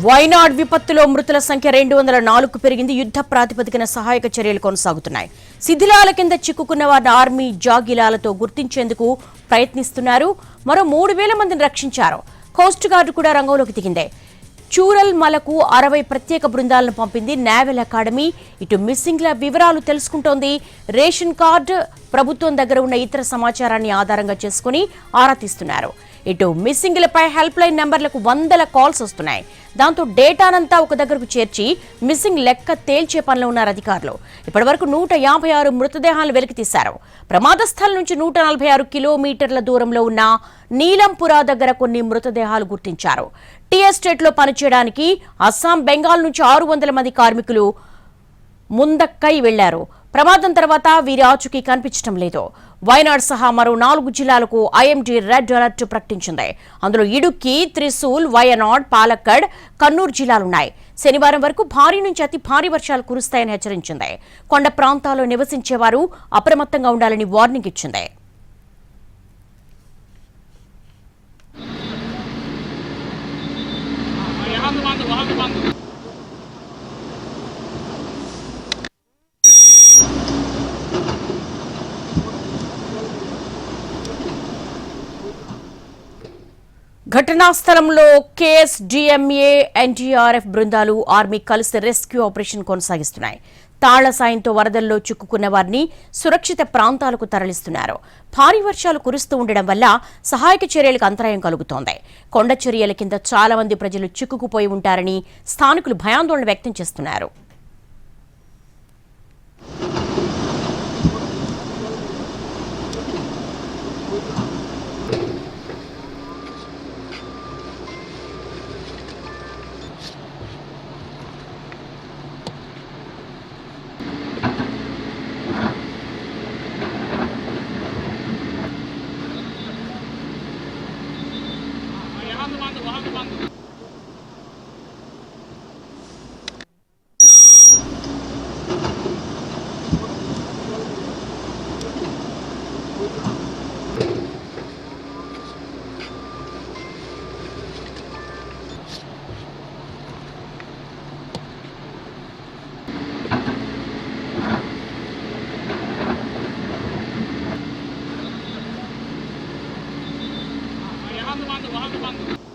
వైనాడ్ విపత్తులో మృతుల సంఖ్య 204కు పెరిగింది. యుద్ధ ప్రాతిపదికన సహాయక చర్యలు కొనసాగుతున్నాయి. శిథిలాల కింద చిక్కుకున్న వారిని ఆర్మీ జాగిలాలతో గుర్తించేందుకు ప్రయత్నిస్తున్నారు. మరో 3000 మందిని రక్షించారు. కోస్ట్ గార్డు కూడా రంగంలోకి దిగింది. చూరల్ మలకు 60 ప్రత్యేక బృందాలను పంపింది నేవల్ అకాడమీ. ఇటు మిస్సింగ్ల వివరాలు తెలుసుకుంటోంది. రేషన్ కార్డు, ప్రభుత్వం దగ్గర ఉన్న ఇతర సమాచారాన్ని ఆధారంగా చేసుకుని ఆరా తీస్తున్నారు. ఇటు మిస్సింగ్లపై హెల్ప్ లైన్ నెంబర్లకు వందల కాల్స్ వస్తున్నాయి. దాంతో డేటానంతా ఒక దగ్గరకు చేర్చి మిస్సింగ్ లెక్క తేల్చే పనిలో ఉన్నారు అధికారులు. ఇప్పటివరకు 156 మృతదేహాలను వెలికితీశారు. ప్రమాద స్థలం నుంచి 146 కిలోమీటర్ల దూరంలో ఉన్న నీలంపురా దగ్గర కొన్ని మృతదేహాలు గుర్తించారు. టీ ఎస్టేట్లో పనిచేయడానికి అస్సాం, బెంగాల్ నుంచి 600 మంది కార్మికులు ముందక్కై వెళ్లారు. ప్రమాదం తర్వాత వీరి ఆచూకీ కనిపించడం లేదు. వైనాడ్ సహా మరో 4 జిల్లాలకు ఐఎండీ రెడ్ అలర్ట్ ప్రకటించింది. అందులో ఇడుక్కి, త్రిశూల్, వయనాడ్, పాలక్కడ్, కన్నూర్ జిల్లాలున్నాయి. శనివారం వరకు భారీ నుంచి అతి భారీ వర్షాలు కురుస్తాయని హెచ్చరించింది. కొండ ప్రాంతాల్లో నివసించేవారు అప్రమత్తంగా ఉండాలని వార్నింగ్ ఇచ్చింది. ఘటనా స్థలంలో కేఎస్డీఎంఏ, ఎన్డీఆర్ఎఫ్ బృందాలు, ఆర్మీ కలిసి రెస్క్యూ ఆపరేషన్ కొనసాగిస్తున్నాయి. తాళ్ల సాయంతో వరదల్లో చిక్కుకున్న వారిని సురక్షిత ప్రాంతాలకు తరలిస్తున్నారు. భారీ వర్షాలు కురుస్తూ ఉండడం వల్ల సహాయక చర్యలకు అంతరాయం కలుగుతోంది. కొండ చర్యల కింద చాలా మంది ప్రజలు చిక్కుకుపోయి ఉంటారని స్థానికులు భయాందోళన వ్యక్తం చేస్తున్నారు. Wahang